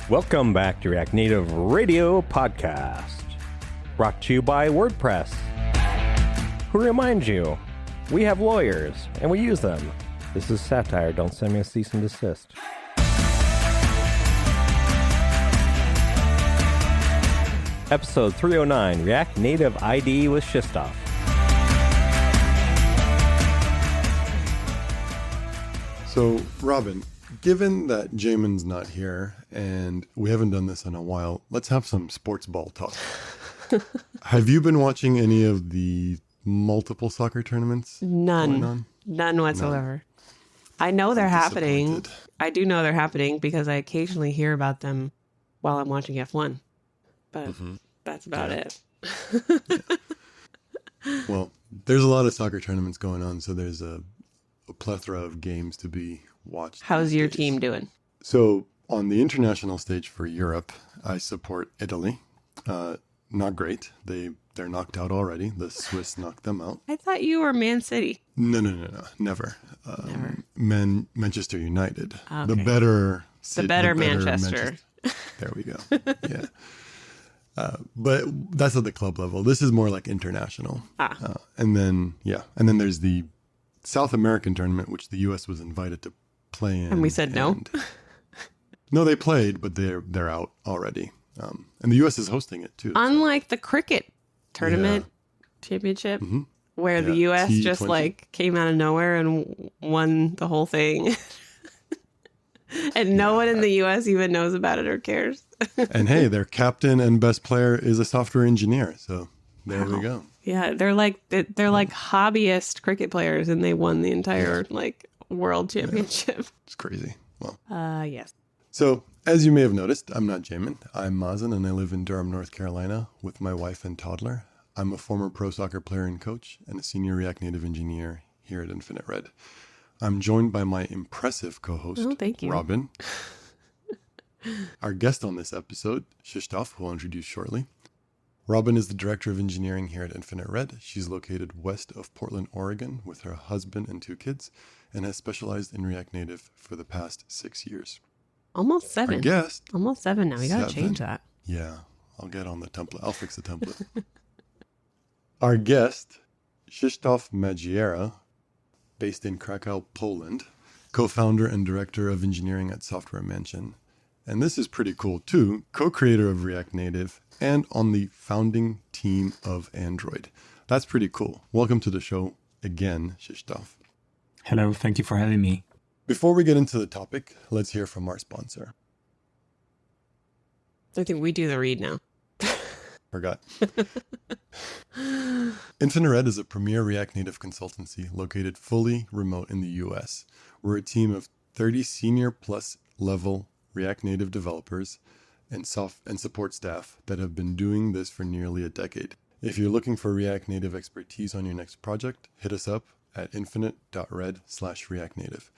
Welcome back to React Native Radio Podcast, brought to you by WordPress, who reminds you, we have lawyers, and we use them. This is satire, don't send me a cease and desist. Episode 309, React Native IDE with Krzysztof. So, Robin, given that Jamin's not here and we haven't done this in a while, let's have some sports ball talk. Have you been watching any of the multiple soccer tournaments going on? None whatsoever. I know they're happening. I do know they're happening because I occasionally hear about them while I'm watching F1. But that's about it. Well, there's a lot of soccer tournaments going on, so there's a plethora of games to be watched. How's your team doing? So on the international stage for Europe, I support Italy. Not great. They're knocked out already. The Swiss knocked them out. I thought you were Man City. No. Never. Never. Manchester United. Okay. The better city, the better Manchester. There we go. Yeah. But that's at the club level. This is more like international. And then there's the South American tournament, which the U.S. was invited to play in. And we said no? No, they played, but they're out already. And the U.S. is hosting it, too. Unlike the cricket tournament championship, where the U.S. T20. just came out of nowhere and won the whole thing. And no one in the U.S. even knows about it or cares. And hey, their captain and best player is a software engineer. So there we go. Yeah, they're like hobbyist cricket players, and they won the entire world championship. Yeah. It's crazy. Well, yes. So as you may have noticed, I'm not Jamin. I'm Mazen, and I live in Durham, North Carolina, with my wife and toddler. I'm a former pro soccer player and coach, and a senior React Native engineer here at Infinite Red. I'm joined by my impressive co-host, thank you. Robin. Our guest on this episode, Krzysztof, who I'll introduce shortly. Robin is the Director of Engineering here at Infinite Red. She's located west of Portland, Oregon, with her husband and 2 kids, and has specialized in React Native for the past 6 years. Almost 7. Our guest. Almost 7 now. We got to change that. Yeah, I'll get on the template. I'll fix the template. Our guest, Krzysztof Magiera, based in Krakow, Poland, co-founder and Director of Engineering at Software Mansion. And this is pretty cool too, co-creator of React Native and on the founding team of Android. That's pretty cool. Welcome to the show again, Krzysztof. Hello, thank you for having me. Before we get into the topic, let's hear from our sponsor. I think we do the read now. Forgot. Infinite Red is a premier React Native consultancy located fully remote in the US. We're a team of 30 senior plus level React Native developers and support staff that have been doing this for nearly a decade. If you're looking for React Native expertise on your next project, hit us up at infinite.red/React Native.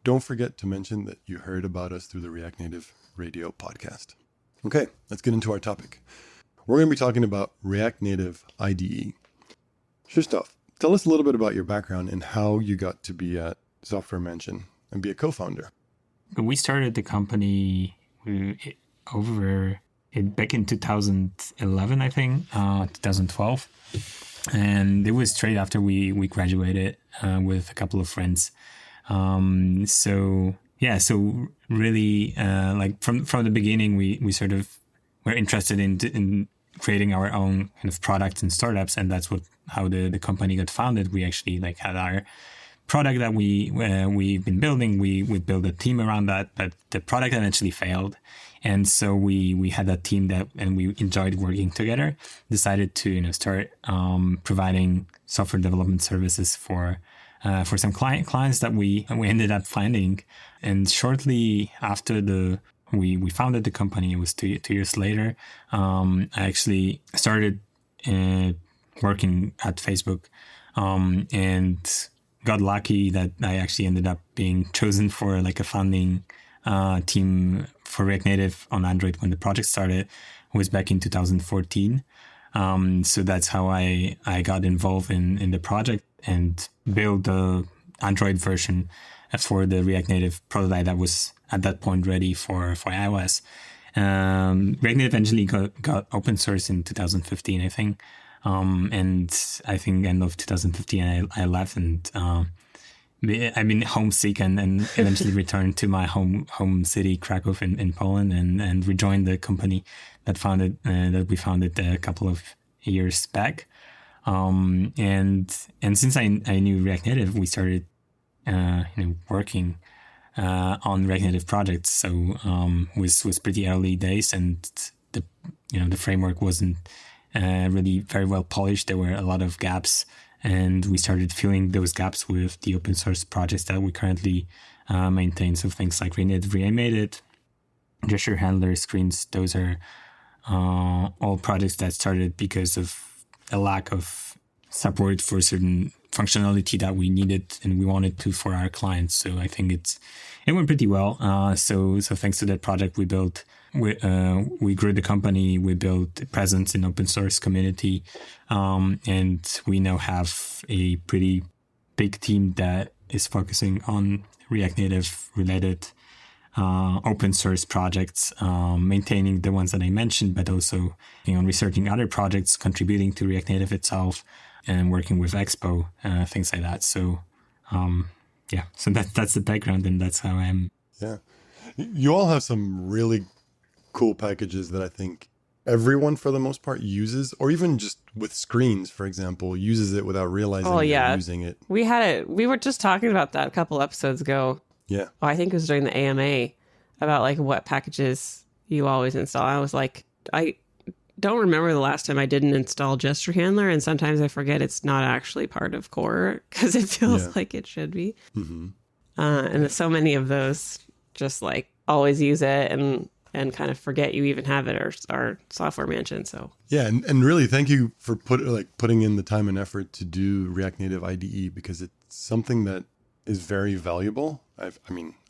Don't forget to mention that you heard about us through the React Native Radio Podcast. Okay, let's get into our topic. We're going to be talking about React Native IDE. Krzysztof, tell us a little bit about your background and how you got to be at Software Mansion and be a co-founder. We started the company back in 2011, I think, 2012. And it was straight after we graduated with a couple of friends. So really, from the beginning, we sort of were interested in creating our own kind of products and startups, and that's how the company got founded. We actually had our product that we've been building. We built a team around that, but the product eventually failed, and so we had that team and we enjoyed working together. Decided to start providing software development services for some clients that we ended up finding, and shortly after we founded the company. It was 2 years later. I actually started working at Facebook and got lucky that I actually ended up being chosen for a founding team for React Native on Android when the project started. It was back in 2014. So that's how I got involved in the project and built the Android version for the React Native prototype that was at that point ready for iOS. React Native eventually got open source in 2015, I think. And I think end of 2015, I left and I've been homesick and eventually returned to my home city, Krakow in Poland, and rejoined the company that we founded a couple of years back. And since I knew React Native, we started working on React Native projects. So was pretty early days, and the framework wasn't really very well polished. There were a lot of gaps, and we started filling those gaps with the open source projects that we currently maintain. So things like React Native Reanimated, gesture handler, screens, those are all projects that started because of a lack of support for certain functionality that we needed and we wanted to for our clients. So I think it went pretty well. So thanks to that project, we grew the company, we built a presence in open source community, and we now have a pretty big team that is focusing on React Native related open source projects, maintaining the ones that I mentioned, but also researching other projects, contributing to React Native itself, and working with Expo, things like that. So so that's the background, and that's how I'm. Yeah, you all have some really cool packages that I think everyone for the most part uses, or even just with screens, for example, uses it without realizing they're using it. We were just talking about that a couple episodes ago. Yeah. I think it was during the AMA about like what packages you always install. I was like, I don't remember the last time I didn't install gesture handler, and sometimes I forget it's not actually part of core because it feels like it should be. Mm-hmm. And there's so many of those just like always use it and kind of forget you even have it or software mansion. So yeah, and really thank you for putting in the time and effort to do React Native IDE, because it's something that is very valuable. I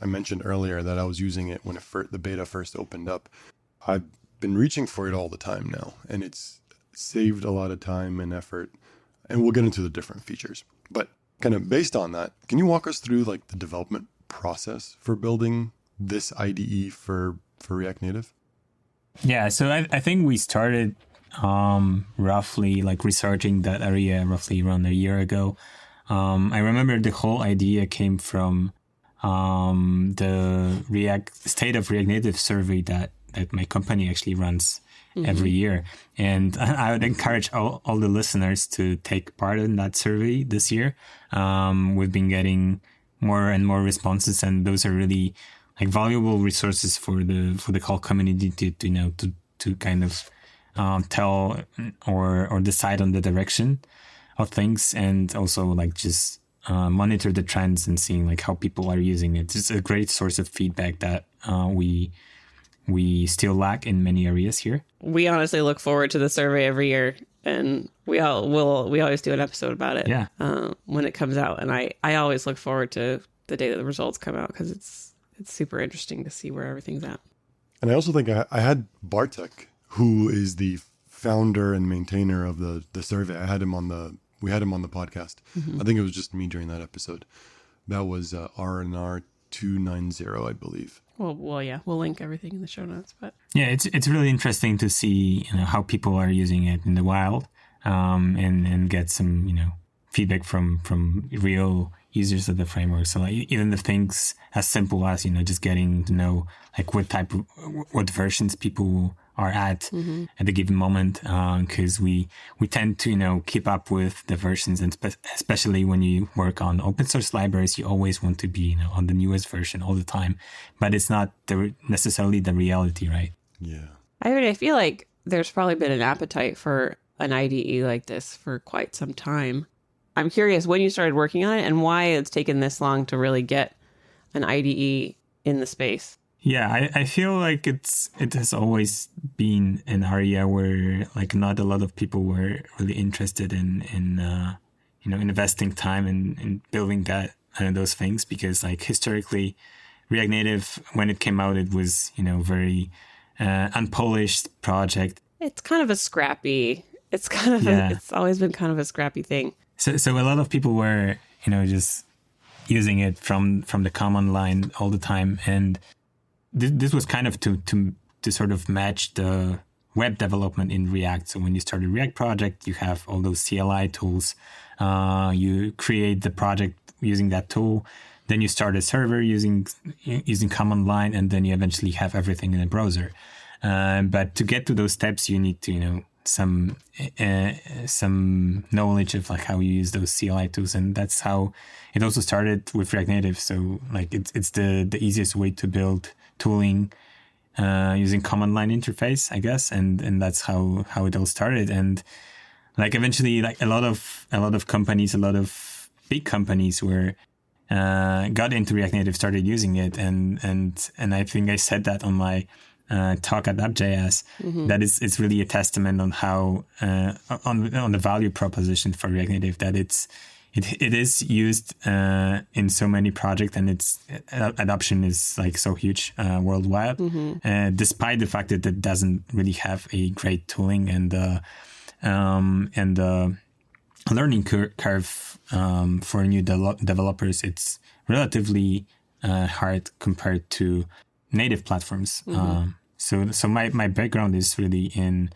mentioned earlier that I was using it when the beta first opened up. I've been reaching for it all the time now, and it's saved a lot of time and effort. And we'll get into the different features. But kind of based on that, can you walk us through like the development process for building this IDE for React Native? Yeah, so I think we started roughly like researching that area roughly around a year ago. I remember the whole idea came from the State of React Native survey that my company actually runs every year. And I would encourage all the listeners to take part in that survey this year. We've been getting more and more responses, and those are really like valuable resources for the whole community to kind of tell or decide on the direction of things, and also like just monitor the trends and seeing like how people are using it. It's a great source of feedback that we still lack in many areas here. We honestly look forward to the survey every year, and we always do an episode about it. Yeah. When it comes out, and I always look forward to the day that the results come out, because it's super interesting to see where everything's at. And I also think I had Bartek, who is the founder and maintainer of the survey. We had him on the podcast. Mm-hmm. I think it was just me during that episode. That was RNR 290, I believe. Well, yeah, we'll link everything in the show notes. But yeah, it's really interesting to see how people are using it in the wild, and get some feedback from real users of the framework. So like even the things as simple as just getting to know like what versions people are at the given moment, because we tend to keep up with the versions, and especially when you work on open source libraries, you always want to be on the newest version all the time, but it's not necessarily the reality, right? Yeah. I feel like there's probably been an appetite for an IDE like this for quite some time. I'm curious when you started working on it and why it's taken this long to really get an IDE in the space. Yeah, I feel like it has always been an area where like not a lot of people were really interested in investing time in building those things, because like historically React Native, when it came out, it was very unpolished project. It's kind of a scrappy it's kind of it's always been kind of a scrappy thing. So a lot of people were, just using it from the command line all the time, and this was kind of to sort of match the web development in React. So when you start a React project, you have all those CLI tools. You create the project using that tool. Then you start a server using command line, and then you eventually have everything in a browser. But to get to those steps, you need to, some knowledge of like how you use those CLI tools, and that's how it also started with React Native. So like it's the easiest way to build tooling using command line interface, I guess, and that's how it all started. And like eventually, like a lot of companies, a lot of big companies were got into React Native, started using it, and I think I said that on my talk at App.js, that it's really a testament on how on the value proposition for React Native, that it is used in so many projects, and its adoption is like so huge worldwide, despite the fact that it doesn't really have a great tooling and learning curve for new developers. It's relatively hard compared to native platforms. So my background is really in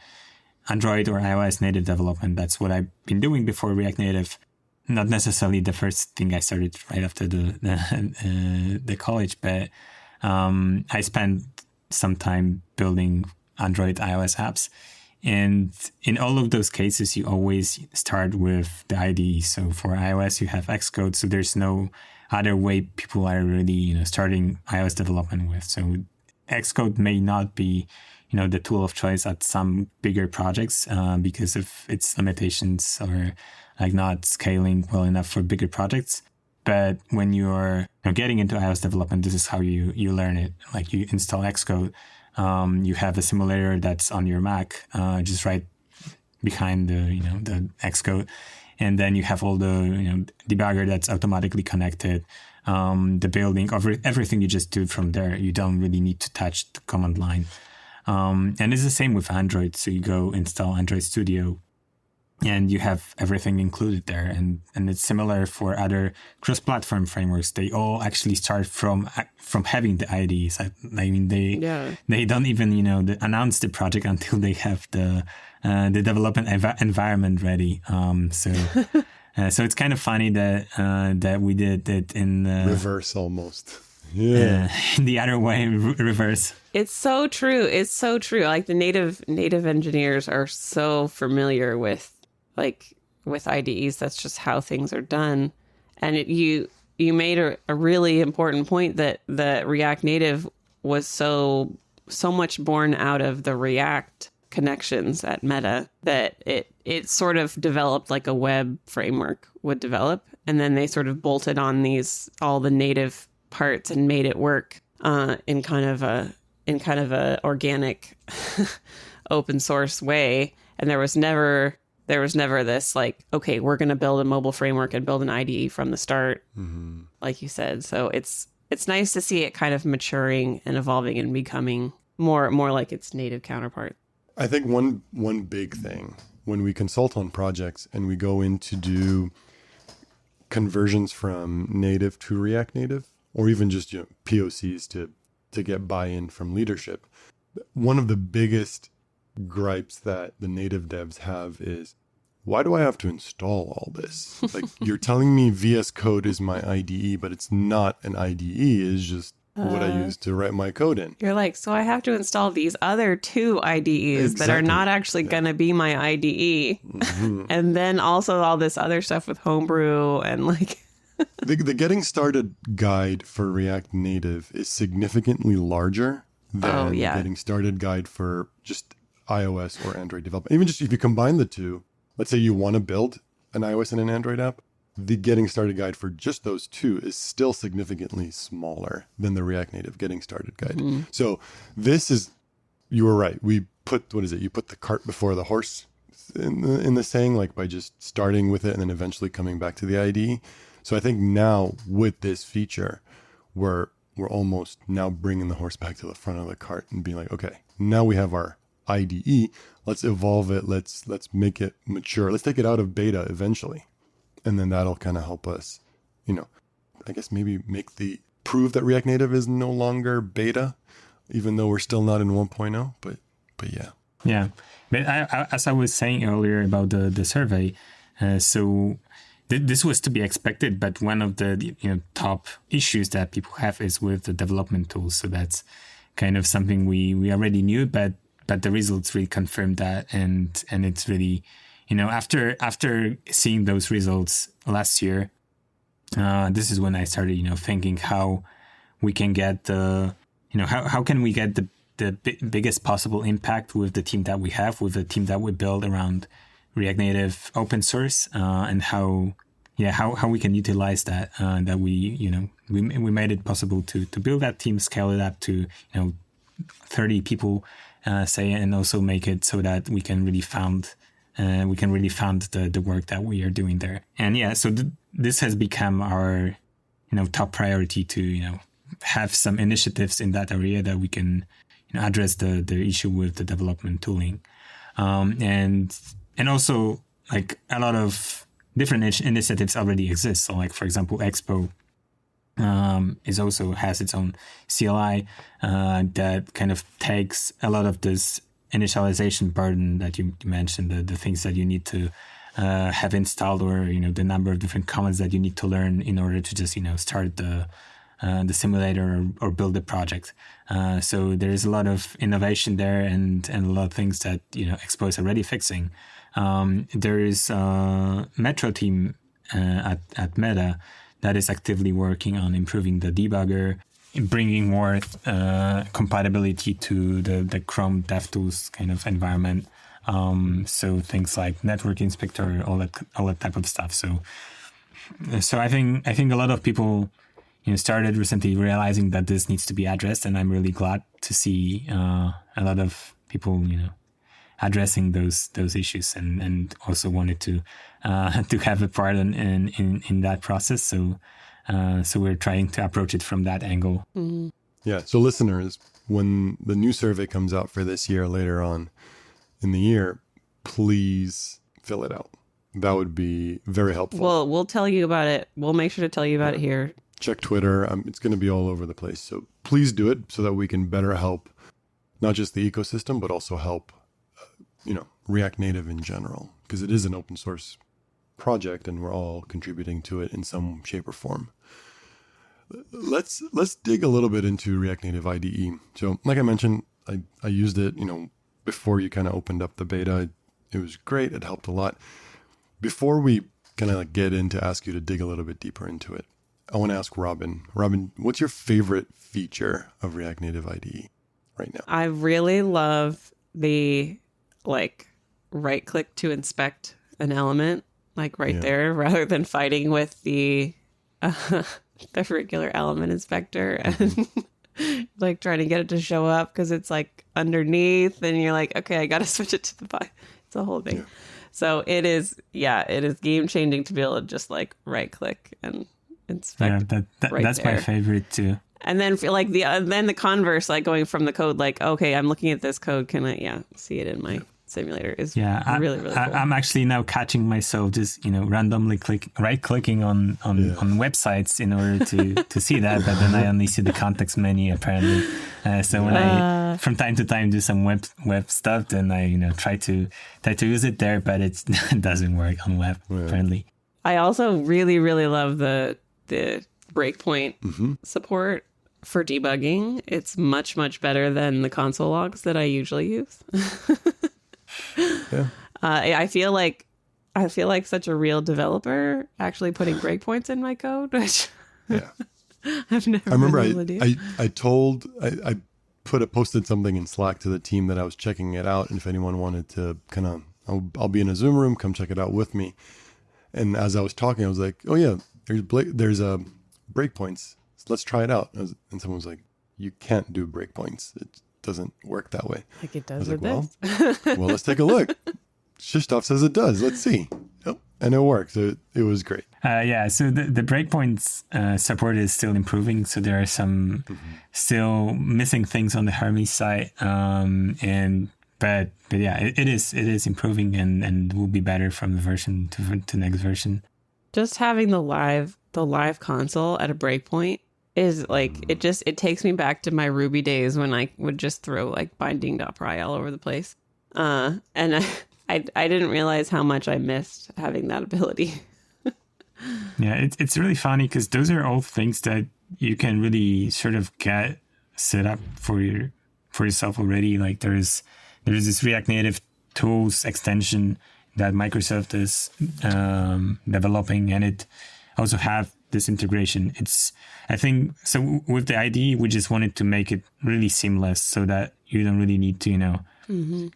Android or iOS native development. That's what I've been doing before React Native. Not necessarily the first thing I started right after the college, but I spent some time building Android, iOS apps. And in all of those cases, you always start with the IDE. So for iOS, you have Xcode. So there's no other way people are really, starting iOS development with. So Xcode may not be, the tool of choice at some bigger projects because of its limitations or like not scaling well enough for bigger projects. But when you're getting into iOS development, this is how you learn it. Like you install Xcode. You have a simulator that's on your Mac, just right behind the Xcode, and then you have all the debugger that's automatically connected, the building of everything you just do from there. You don't really need to touch the command line, and it's the same with Android. So you go install Android Studio, and you have everything included there. And it's similar for other cross-platform frameworks. They all actually start from having the IDEs. I mean, they don't even announce the project until they have the development environment ready. So it's kind of funny that we did it in reverse almost. Yeah, the other way, reverse. It's so true. It's so true. Like the native engineers are so familiar with IDEs. That's just how things are done. And you made a really important point that the React Native was so much born out of the React connections at Meta that it sort of developed like a web framework would develop, and then they sort of bolted on all the native parts and made it work in kind of a organic open source way. And there was never this like, okay, we're going to build a mobile framework and build an IDE from the start, like you said. So it's nice to see it kind of maturing and evolving and becoming more like its native counterpart. I think one big thing when we consult on projects and we go in to do conversions from native to React Native, or even just POCs to get buy-in from leadership, one of the biggest gripes that the native devs have is, why do I have to install all this? Like, you're telling me VS Code is my IDE, but it's not an IDE. It's just what I use to write my code in. You're like, so I have to install these other two IDEs that are not actually going to be my IDE. And then also all this other stuff with Homebrew and like... The getting started guide for React Native is significantly larger than the getting started guide for just iOS or Android development. Even just if you combine the two, let's say you want to build an iOS and an Android app, the getting started guide for just those two is still significantly smaller than the React Native getting started guide. So this is, you were right. We put, you put the cart before the horse in the saying, like by just starting with it and then eventually coming back to the IDE. So I think now with this feature, we're almost now bringing the horse back to the front of the cart and being like, okay, now we have our IDE. Let's evolve it. Let's make it mature. Let's take it out of beta eventually. And then that'll kind of help us, I guess maybe prove that React Native is no longer beta, even though we're still not in 1.0. But yeah. Yeah. But as I was saying earlier about the survey, so this was to be expected, but one of the top issues that people have is with the development tools. So that's kind of something we already knew, but the results really confirmed that, and it's really, after seeing those results last year, this is when I started thinking how we can get how can we get the biggest possible impact with the team that we have, with the team that we build around React Native open source, and how we can utilize that, that we made it possible to build that team, scale it up to 30 people, and also make it so that we can really fund the work that we are doing there. And so this has become our top priority to have some initiatives in that area that we can address the issue with the development tooling, and also like a lot of different initiatives already exist. So like, for example, Expo has its own CLI that kind of takes a lot of this initialization burden that you mentioned, the things that you need to have installed, or the number of different commands that you need to learn in order to just start the simulator or build the project. So there is a lot of innovation there, and a lot of things that Expo is already fixing. There is a Metro team at Meta that is actively working on improving the debugger, bringing more compatibility to the Chrome DevTools kind of environment. So things like Network Inspector, all that type of stuff. So I think a lot of people started recently realizing that this needs to be addressed, and I'm really glad to see a lot of people addressing those issues, and also wanted to have a part in that process. So we're trying to approach it from that angle. Mm-hmm. Yeah. So listeners, when the new survey comes out for this year later on in the year, please fill it out. That would be very helpful. Well, we'll tell you about it. We'll make sure to tell you about it here. Check Twitter. It's going to be all over the place. So please do it so that we can better help not just the ecosystem, but also help React Native in general, because it is an open source project and we're all contributing to it in some shape or form. Let's dig a little bit into React Native IDE. So like I mentioned, I used it, before you kind of opened up the beta. It was great. It helped a lot. Before we kind of get in to ask you to dig a little bit deeper into it, I want to ask Robin. Robin, what's your favorite feature of React Native IDE right now? I really love the right click to inspect an element, there, rather than fighting with the regular element inspector and trying to get it to show up because it's underneath, and you're okay, I got to switch it to the body. It's a whole thing. Yeah. So it is game changing to be able to just right click and inspect. Yeah, that's there. My favorite too. And then then the converse, going from the code, okay, I'm looking at this code. Can I see it in my simulator? Is really cool. I'm actually now catching myself just randomly right clicking on websites in order to see that, but then I only see the context menu apparently. So when I from time to time do some web stuff, then I try to use it there, but it doesn't work on web apparently. I also really love the breakpoint support for debugging. It's much better than the console logs that I usually use. Yeah. I feel like such a real developer actually putting breakpoints in my code, which I've never. I remember been able to do. I posted something in Slack to the team that I was checking it out, and if anyone wanted to I'll be in a Zoom room, come check it out with me. And as I was talking, I was like, "Oh yeah, there's breakpoints. So let's try it out." And someone was like, "You can't do breakpoints. It doesn't work that way." It does with this. Well, let's take a look. Krzysztof says it does. Let's see. Oh, and it worked. It was great. So the breakpoints support is still improving. So there are some still missing things on the Hermes side, but yeah, it is improving and will be better from the version to next version. Just having the live console at a breakpoint is like it takes me back to my Ruby days when I would just throw like binding.pry all over the place. And I didn't realize how much I missed having that ability. Yeah, it's really funny because those are all things that you can really sort of get set up for yourself already. Like there's this React Native tools extension that Microsoft is developing, and it also have this integration. I think so with the IDE, we just wanted to make it really seamless so that you don't really need to,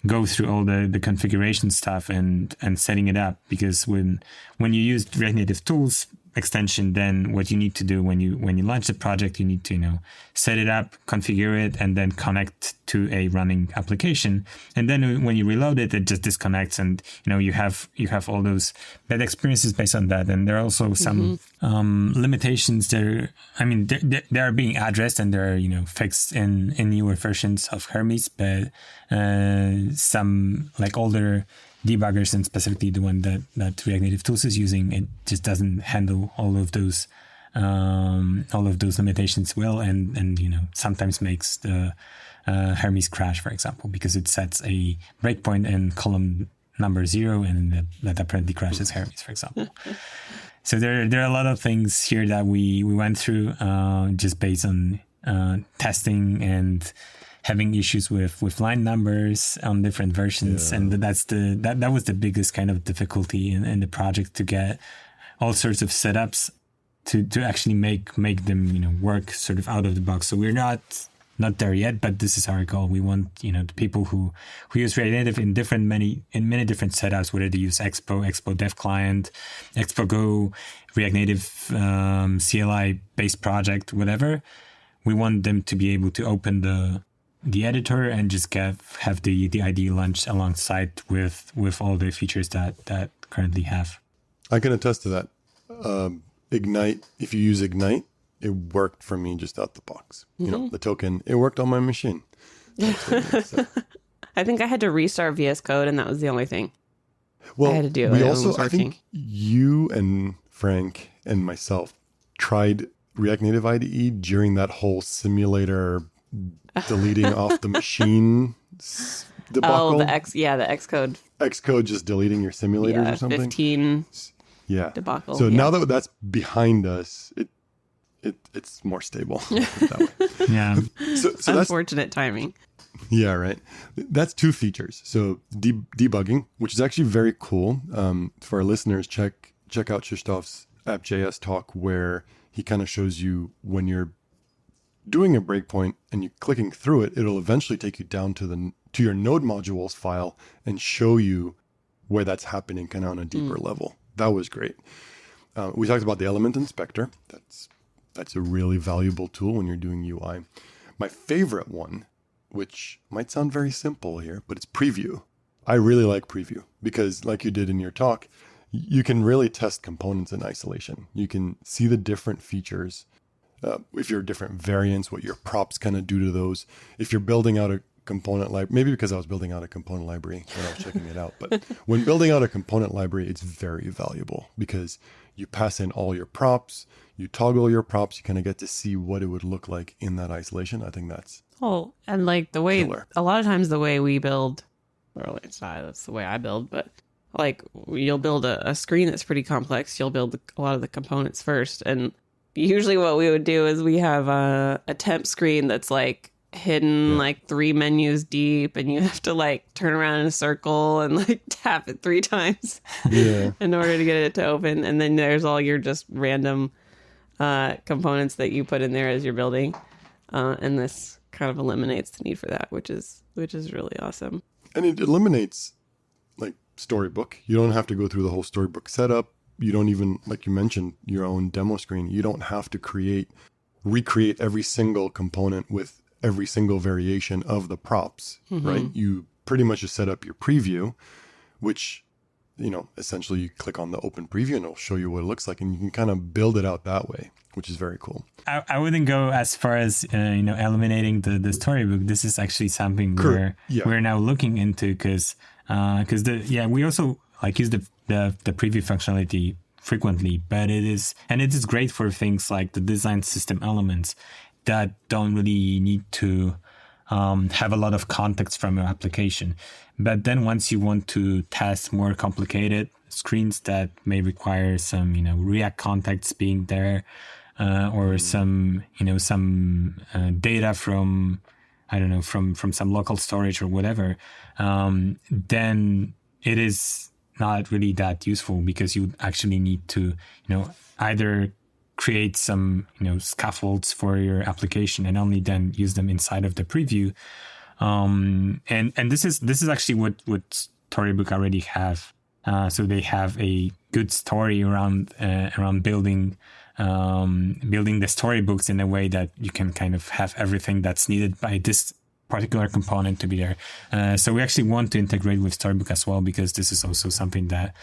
go through all the configuration stuff and setting it up, because when you use React Native tools extension, then what you need to do when you launch the project, you need to set it up, configure it, and then connect to a running application. And then when you reload it, it just disconnects, and you have all those bad experiences based on that. And there are also some limitations there. I mean, they are being addressed and they're fixed in newer versions of Hermes, but some like older debuggers, and specifically the one that React Native Tools is using, it just doesn't handle all of those limitations well, and sometimes makes the Hermes crash, for example, because it sets a breakpoint in column number 0, and that apparently crashes Hermes, for example. So there are a lot of things here that we went through just based on testing and having issues with line numbers on different versions. Yeah. And that was the biggest kind of difficulty in the project, to get all sorts of setups to actually make them, work sort of out of the box. So we're not there yet, but this is our goal. We want, the people who use React Native in many different setups, whether they use Expo Dev Client, Expo Go, React Native CLI based project, whatever. We want them to be able to open the editor and just have the IDE launch alongside with all the features that currently have. I can attest to that. Ignite, if you use Ignite, it worked for me just out the box. The token, it worked on my machine. I think I had to restart VS Code, and that was the only thing I had to do. I think you and Frank and myself tried React Native IDE during that whole simulator deleting off the machine debacle. Oh, the Xcode. Xcode just deleting your simulators or something. 15 debacle. So now that that's behind us, it's more stable. That way. Yeah. So unfortunate timing. Yeah, right. That's 2 features. So debugging, which is actually very cool. For our listeners, check out Krzysztof's app.js talk, where he kind of shows you when you're doing a breakpoint and you're clicking through it, it'll eventually take you down to your node modules file and show you where that's happening kind of on a deeper level. That was great. We talked about the element inspector. That's a really valuable tool when you're doing UI. My favorite one, which might sound very simple here, but it's preview. I really like preview because, like you did in your talk, you can really test components in isolation. You can see the different features. If you're different variants, what your props kind of do to those. If you're building out a component library, maybe because I was building out a component library when I was checking it out, but when building out a component library, it's very valuable because you pass in all your props, you toggle your props, you kind of get to see what it would look like in that isolation. I think that's and like the way killer. A lot of times the way we build, or it's not, that's the way I build, but like you'll build a screen that's pretty complex. You'll build a lot of the components first, and usually what we would do is we have a temp screen that's like hidden like 3 menus deep, and you have to like turn around in a circle and like tap it 3 times in order to get it to open. And then there's all your just random components that you put in there as you're building. And this kind of eliminates the need for that, which is really awesome. And it eliminates like Storybook. You don't have to go through the whole Storybook setup. You don't even, like you mentioned, your own demo screen. You don't have to recreate every single component with every single variation of the props, right? You pretty much just set up your preview, which essentially you click on the open preview and it'll show you what it looks like, and you can kind of build it out that way, which is very cool. I wouldn't go as far as eliminating the storybook. This is actually something we're now looking into because we also use the preview functionality frequently, but it is great for things like the design system elements that don't really need to have a lot of context from your application. But then once you want to test more complicated screens that may require some, React context being there, or some data from, I don't know, from some local storage or whatever, then it is not really that useful because you actually need to, either create some, scaffolds for your application and only then use them inside of the preview. And this is actually what Storybook already have. So they have a good story around building the storybooks in a way that you can kind of have everything that's needed by this particular component to be there. So we actually want to integrate with Storybook as well, because this is also something that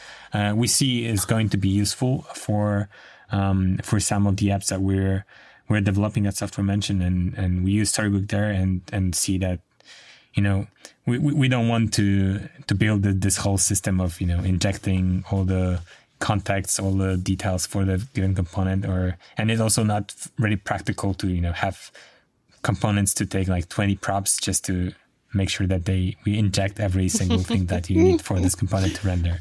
we see is going to be useful for some of the apps that we're developing at Software Mention, and we use Storybook there and see that, we don't want to build this whole system of, injecting all the context, all the details for the given component, and it's also not very practical to, have components to take like 20 props just to make sure that we inject every single thing that you need for this component to render.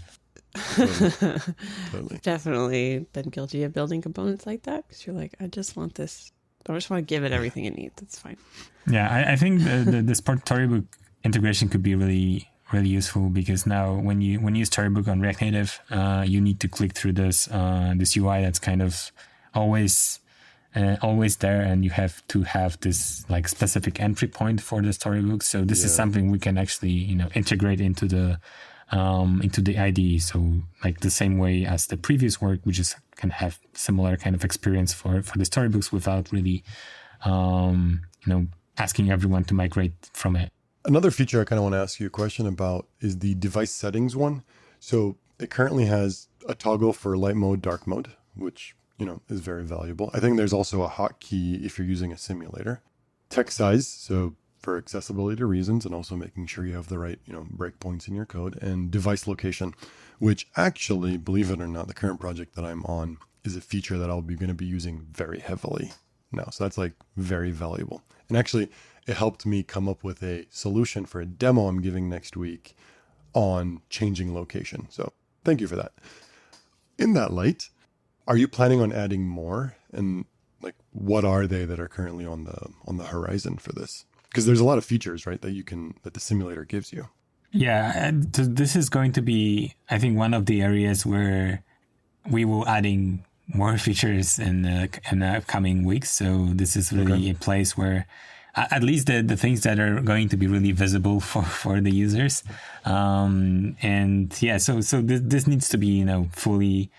Totally. Definitely been guilty of building components like that, because you're like, I just want this. I just want to give it everything it needs. It's fine. Yeah, I think the Storybook integration could be really, really useful, because now when you use Storybook on React Native, you need to click through this UI that's kind of always there, and you have to have this like specific entry point for the Storybook. So this is something we can actually integrate into the IDE. So like the same way as the previous work, we just can have similar kind of experience for the storybooks without really, asking everyone to migrate from it. Another feature I kind of want to ask you a question about is the device settings one. So it currently has a toggle for light mode, dark mode, which, is very valuable. I think there's also a hotkey if you're using a simulator. Text size, so for accessibility reasons, and also making sure you have the right, breakpoints in your code, and device location, which actually, believe it or not, the current project that I'm on is a feature that I'll be going to be using very heavily now. So that's like very valuable. And actually, it helped me come up with a solution for a demo I'm giving next week on changing location. So thank you for that. In that light, are you planning on adding more? And like, what are they that are currently on the horizon for this? Because there's a lot of features, right, that the simulator gives you. Yeah, this is going to be, I think, one of the areas where we will adding more features in the upcoming weeks. So this is really a place where at least the things that are going to be really visible for the users. So this needs to be, fully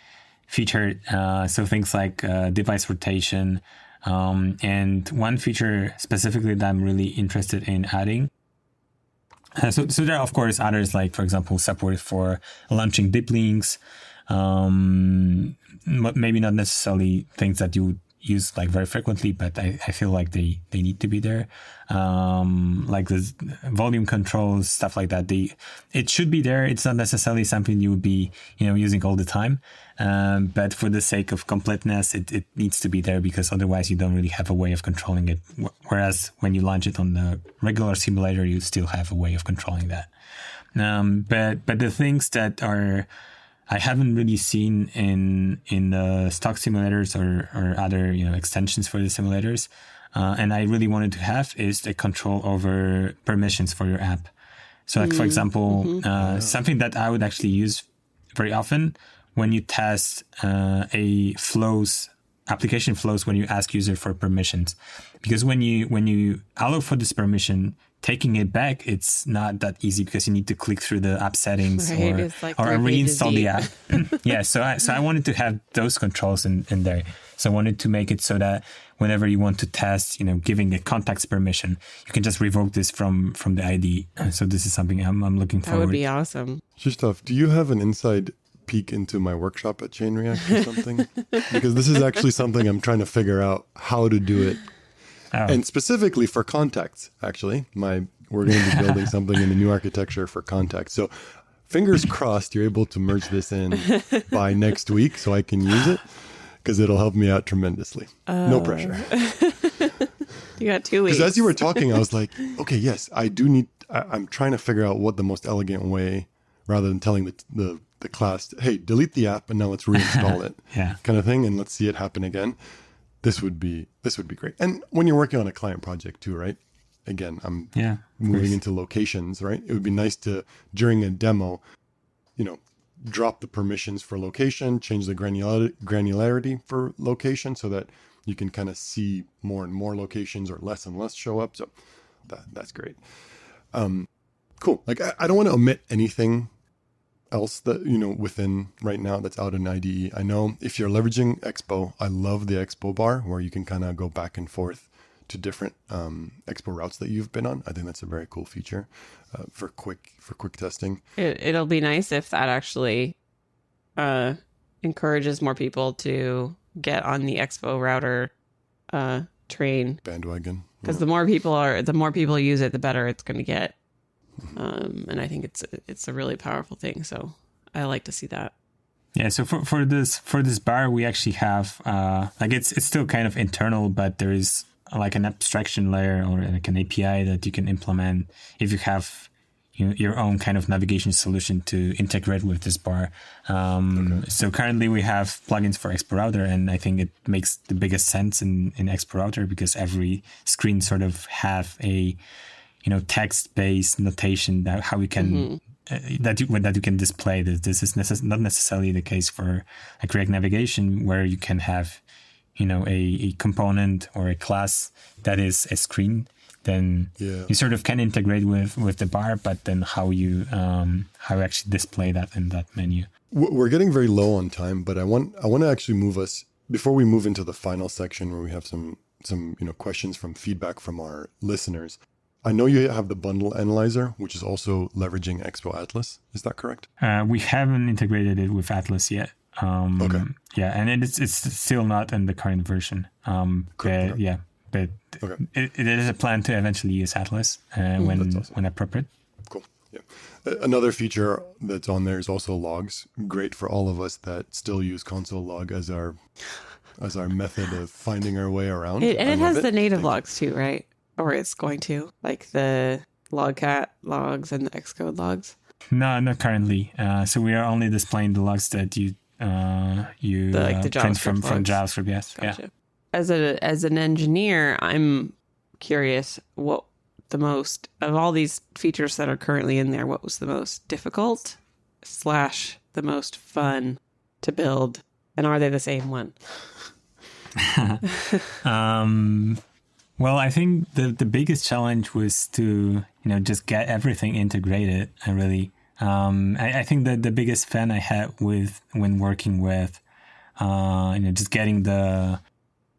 featured. So things like device rotation, and one feature specifically that I'm really interested in adding. So there are, of course, others, like, for example, support for launching deep links, maybe not necessarily things that you would use like very frequently, but I feel like they need to be there. Like the volume controls, stuff like that. It should be there. It's not necessarily something you would be, using all the time. But for the sake of completeness, it needs to be there, because otherwise you don't really have a way of controlling it. Whereas when you launch it on the regular simulator, you still have a way of controlling that. But the things that I haven't really seen in the stock simulators or other extensions for the simulators, and I really wanted to have, is the control over permissions for your app. So, like, for example, something that I would actually use very often when you test a flows application flows when you ask user for permissions, because when you allow for this permission, taking it back, it's not that easy because you need to click through the app settings Right, it's like or 3 pages reinstall the deep. app. Yeah, so I wanted to have those controls in there. So I wanted to make it so that whenever you want to test, giving the contacts permission, you can just revoke this from the IDE. So this is something I'm looking That forward. would be awesome. Krzysztof, do you have an inside peek into my workshop at Chain React or something? Because this is actually something I'm trying to figure out how to do it. Oh. And specifically for contacts, actually. We're going to be building something in the new architecture for contacts. So fingers crossed you're able to merge this in by next week so I can use it, because it'll help me out tremendously. No pressure. You got 2 weeks. Because as you were talking, I was like, okay, yes, I'm trying to figure out what the most elegant way, rather than telling the class, hey, delete the app and now let's reinstall it, Yeah. kind of thing, and let's see it happen again. This would be great. And when you're working on a client project too, right? Again, I'm moving into locations, right? It would be nice to, during a demo, drop the permissions for location, change the granularity for location so that you can kind of see more and more locations or less and less show up. So that's great. Cool. Like I don't want to omit anything else that, within right now that's out in IDE. I know if you're leveraging Expo, I love the Expo bar where you can kind of go back and forth to different Expo routes that you've been on. I think that's a very cool feature for quick testing. It'll be nice if that actually encourages more people to get on the Expo router train. Bandwagon. Because the more people use it, the better it's going to get. And I think it's a really powerful thing. So I like to see that. Yeah, so for this bar, we actually have it's still kind of internal, but there is like an abstraction layer or like an API that you can implement if you have your own kind of navigation solution to integrate with this bar. So currently we have plugins for Expo Router, and I think it makes the biggest sense in Expo Router because every screen sort of have a text-based notation that how we can that you can display this. This is not necessarily the case for like React Navigation, where you can have a component or a class that is a screen. Then you sort of can integrate with the bar, but then how you actually display that in that menu. We're getting very low on time, but I want to actually move us before we move into the final section where we have some questions from feedback from our listeners. I know you have the bundle analyzer, which is also leveraging Expo Atlas. Is that correct? We haven't integrated it with Atlas yet. Okay. Yeah, and it's still not in the current version. But Okay. it is a plan to eventually use Atlas when appropriate. Cool. Yeah. Another feature that's on there is also logs. Great for all of us that still use console log as our method of finding our way around. It has the native logs too, right? Or it's going to, like the logcat logs and the Xcode logs. No, not currently. So we are only displaying the logs that you the print from logs. JavaScript. Yes. Gotcha. Yeah. As an engineer, I'm curious what the most of all these features that are currently in there, what was the most difficult / the most fun to build, and are they the same one? Well, I think the biggest challenge was to just get everything integrated. I think that the biggest fun I had when working with just getting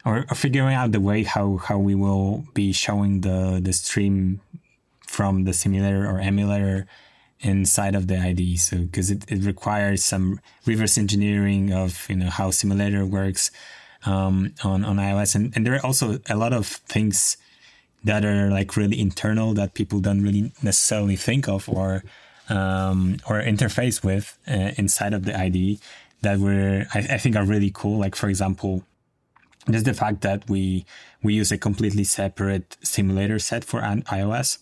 or figuring out the way how we will be showing the stream from the simulator or emulator inside of the IDE. So because it requires some reverse engineering of how simulator works on iOS, and there are also a lot of things that are like really internal that people don't really necessarily think of or interface with inside of the IDE that I think are really cool. Like for example, just the fact that we use a completely separate simulator set for iOS.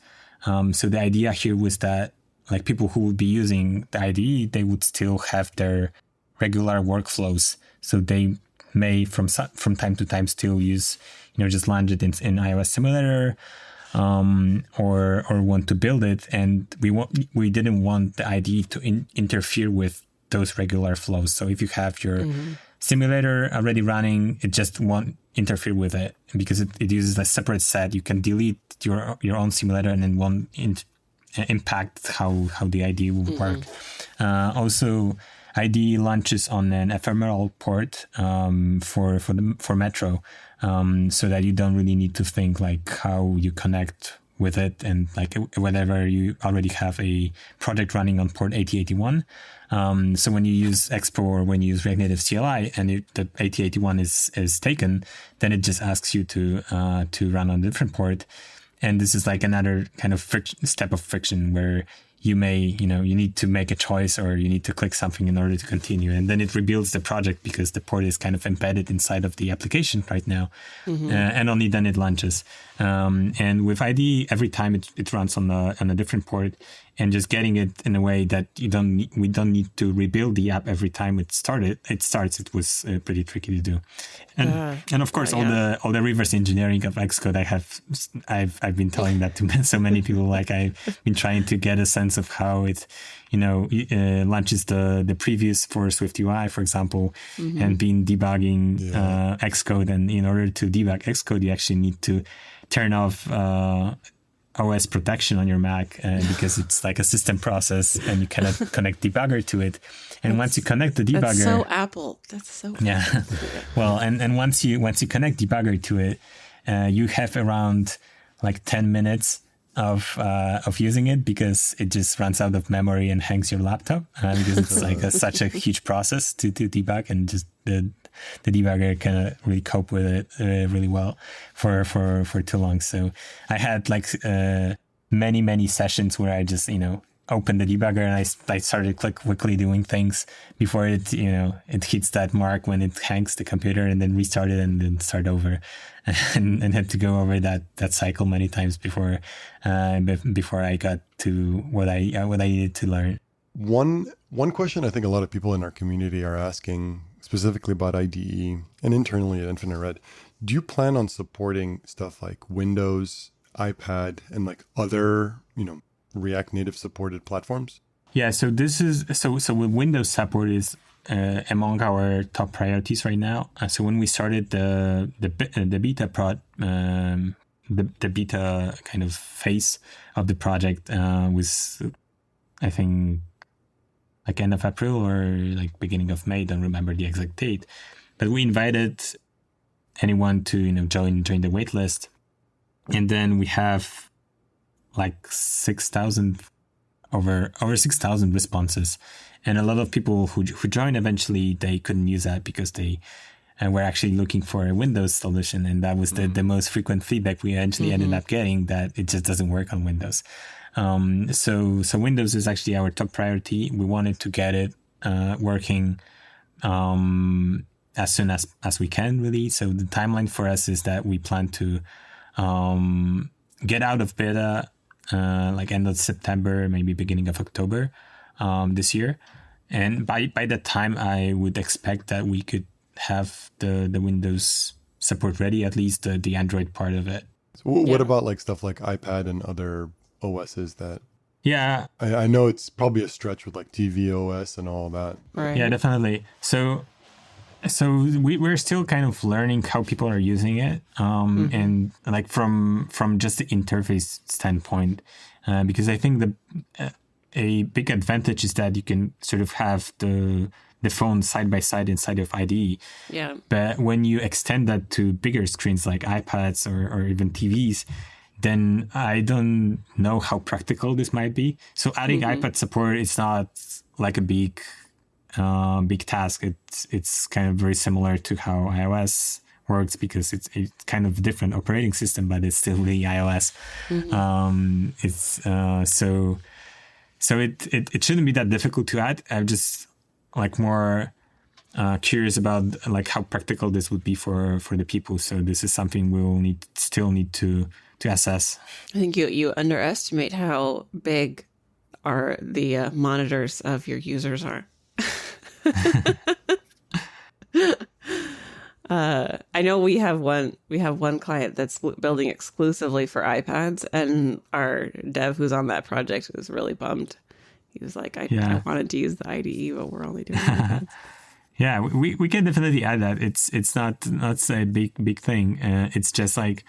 So the idea here was that like people who would be using the IDE, they would still have their regular workflows. So they may from time to time still use, just launch it in iOS simulator, or want to build it. And we didn't want the IDE to interfere with those regular flows. So if you have your simulator already running, it just won't interfere with it because it uses a separate set. You can delete your own simulator and it won't impact how the IDE will work. Also, IDE launches on an ephemeral port for Metro, so that you don't really need to think like how you connect with it, and like whenever you already have a project running on port 8081. So when you use Expo or when you use React Native CLI and the 8081 is taken, then it just asks you to run on a different port. And this is like another kind of step of friction where you may, you need to make a choice or you need to click something in order to continue. And then it rebuilds the project because the port is kind of embedded inside of the application right now. And only then it launches. And with IDE, every time it runs on a different port, and just getting it in a way that we don't need to rebuild the app every time it starts. It was pretty tricky to do. And of course, all the reverse engineering of Xcode, I've been telling that to so many people. Like I've been trying to get a sense of how it, launches the previews for Swift UI, for example, and been debugging Xcode. And in order to debug Xcode, you actually need to turn off OS protection on your Mac because it's like a system process and you cannot connect debugger to it. And once you connect the debugger, that's so Apple. That's so yeah. Well, and once you connect debugger to it, you have around like 10 minutes of using it because it just runs out of memory and hangs your laptop because it's like such a huge process to debug, and just the debugger can really cope with it really well for too long. So I had like many sessions where I just opened the debugger and I started quickly doing things before it hits that mark when it hangs the computer, and then restart it and then start over, and had to go over that cycle many times before I got to what I needed to learn. One question I think a lot of people in our community are asking, specifically about IDE and internally at Infinite Red, do you plan on supporting stuff like Windows, iPad, and like other, React Native supported platforms? Yeah, so this is so with Windows support is among our top priorities right now. So when we started the beta the beta kind of phase of the project was, I think, like end of April or like beginning of May, don't remember the exact date. But we invited anyone to join the waitlist, and then we have like over 6,000 responses, and a lot of people who joined eventually they couldn't use that because they were actually looking for a Windows solution, and that was the most frequent feedback we eventually ended up getting, that it just doesn't work on Windows. So Windows is actually our top priority. We wanted to get it working as soon as we can, really. So the timeline for us is that we plan to get out of beta like end of September, maybe beginning of October this year. And by that time, I would expect that we could have the Windows support ready, at least the Android part of it. So what about like stuff like iPad and other OSs that? Yeah, I know it's probably a stretch with like tvOS and all that. Right. Yeah, definitely. So we're still kind of learning how people are using it, and like from just the interface standpoint, because I think a big advantage is that you can sort of have the phone side by side inside of IDE. Yeah. But when you extend that to bigger screens like iPads or even TVs, then I don't know how practical this might be. So adding iPad support is not like a big task. It's kind of very similar to how iOS works because it's kind of different operating system, but it's still the iOS. So it shouldn't be that difficult to add. I'm just like more curious about like how practical this would be for the people. So this is something we will still need to assess. I think you underestimate how big are the monitors of your users are. I know we have one client that's building exclusively for iPads, and our dev who's on that project was really bummed. He was like, I wanted to use the IDE, but we're only doing iPads. Yeah, we can definitely add that. It's not a big thing. It's just like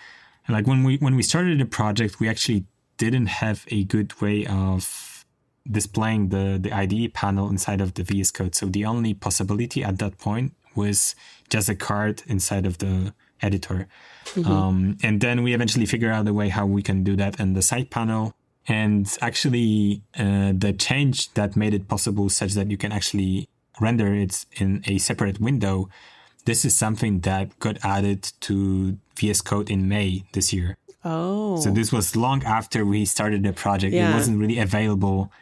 when we started the project, we actually didn't have a good way of displaying the IDE panel inside of the VS Code. So the only possibility at that point was just a card inside of the editor. And then we eventually figured out a way how we can do that in the side panel. And actually, the change that made it possible such that you can actually render it in a separate window, this is something that got added to VS Code in May this year. Oh. So this was long after we started the project. Yeah. It wasn't really available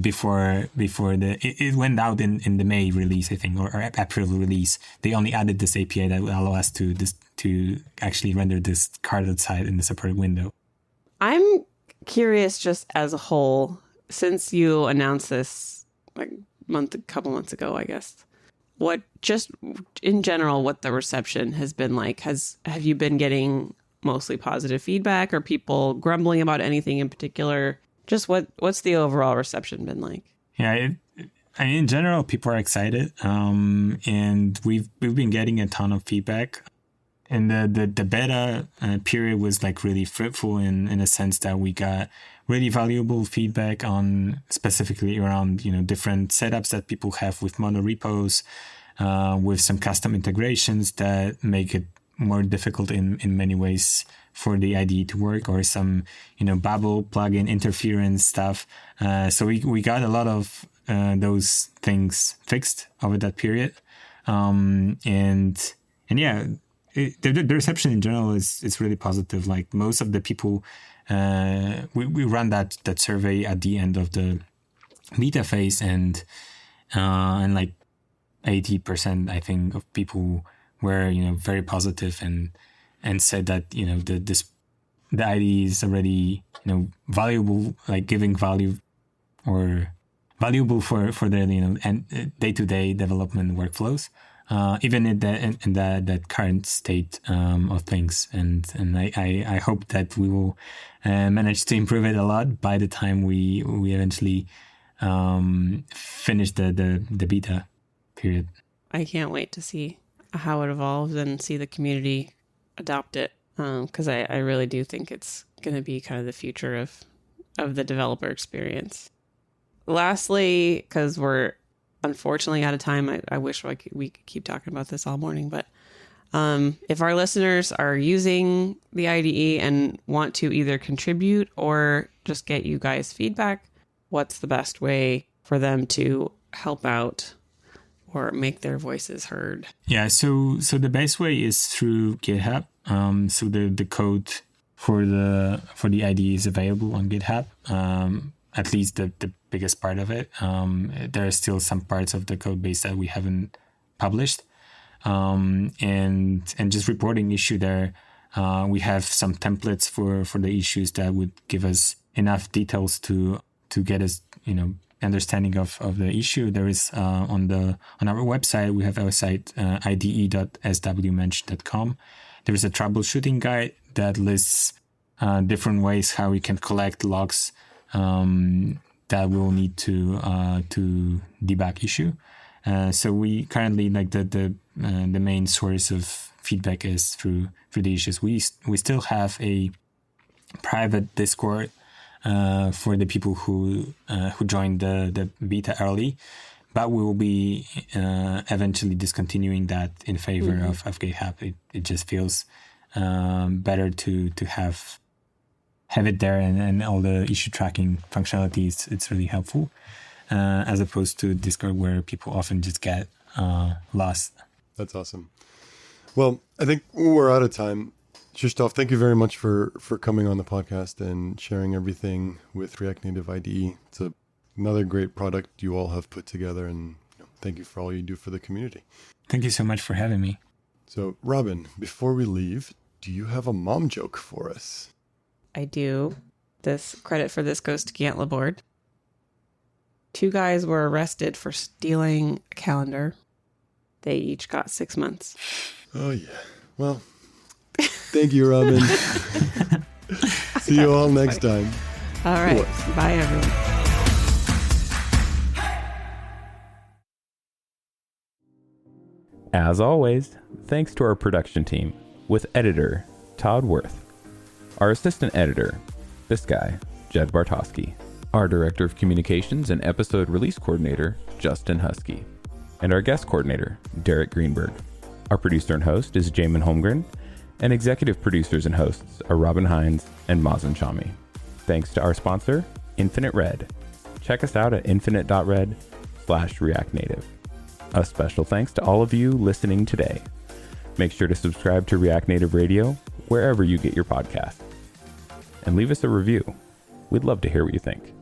before it went out in the May release, I think, or April release. They only added this API that would allow us to actually render this card outside in a separate window. I'm curious, just as a whole, since you announced this like a couple months ago, I guess, what just in general, what the reception has been like? Have you been getting mostly positive feedback, or people grumbling about anything in particular? Just what's the overall reception been like? Yeah, in general, people are excited, and we've been getting a ton of feedback. And the beta period was like really fruitful in a sense that we got really valuable feedback on specifically around, different setups that people have with mono repos, with some custom integrations that make it more difficult in many ways for the IDE to work, or some, Babel plugin interference stuff. So we got a lot of those things fixed over that period. And yeah, the reception in general is really positive. Like most of the people, we ran that survey at the end of the beta phase, and like 80%, I think, of people were very positive and said that the IDE is already valuable, like giving value or valuable for their and day-to-day development workflows. Even in that current state of things, and I hope that we will manage to improve it a lot by the time we eventually finish the beta period. I can't wait to see how it evolves and see the community adopt it, because I really do think it's going to be kind of the future of the developer experience. Lastly, because we're unfortunately out of time, I wish we could keep talking about this all morning, but if our listeners are using the IDE and want to either contribute or just get you guys feedback, what's the best way for them to help out or make their voices heard? Yeah, so the best way is through GitHub. So the code for the IDE is available on GitHub. At least the biggest part of it. There are still some parts of the code base that we haven't published. And just reporting issue there. We have some templates for the issues that would give us enough details to get us, understanding of the issue. There is on our website, we have our site ide.swmensch.com. There is a troubleshooting guide that lists different ways how we can collect logs that we'll need to debug issue. So we currently, like the main source of feedback is through the issues. We still have a private Discord for the people who joined the beta early, but we will be eventually discontinuing that in favor of GitHub. It just feels better to have it there, and all the issue tracking functionalities. It's really helpful, as opposed to Discord, where people often just get lost. That's awesome. Well, I think we're out of time. Krzysztof, thank you very much for coming on the podcast and sharing everything with React Native IDE. It's another great product you all have put together, and thank you for all you do for the community. Thank you so much for having me. So, Robin, before we leave, do you have a mom joke for us? I do. This credit for this goes to Gant Laborde. 2 guys were arrested for stealing a calendar. They each got 6 months. Oh, yeah. Well, thank you, Robin. See you all next time. All right. Bye, everyone. As always, thanks to our production team, with editor Todd Worth, our assistant editor, this guy, Jed Bartosky, our director of communications and episode release coordinator, Justin Husky, and our guest coordinator, Derek Greenberg. Our producer and host is Jamin Holmgren, and executive producers and hosts are Robin Hines and Mazen Chami. Thanks to our sponsor, Infinite Red. Check us out at infinite.red/React Native. A special thanks to all of you listening today. Make sure to subscribe to React Native Radio wherever you get your podcasts. And leave us a review. We'd love to hear what you think.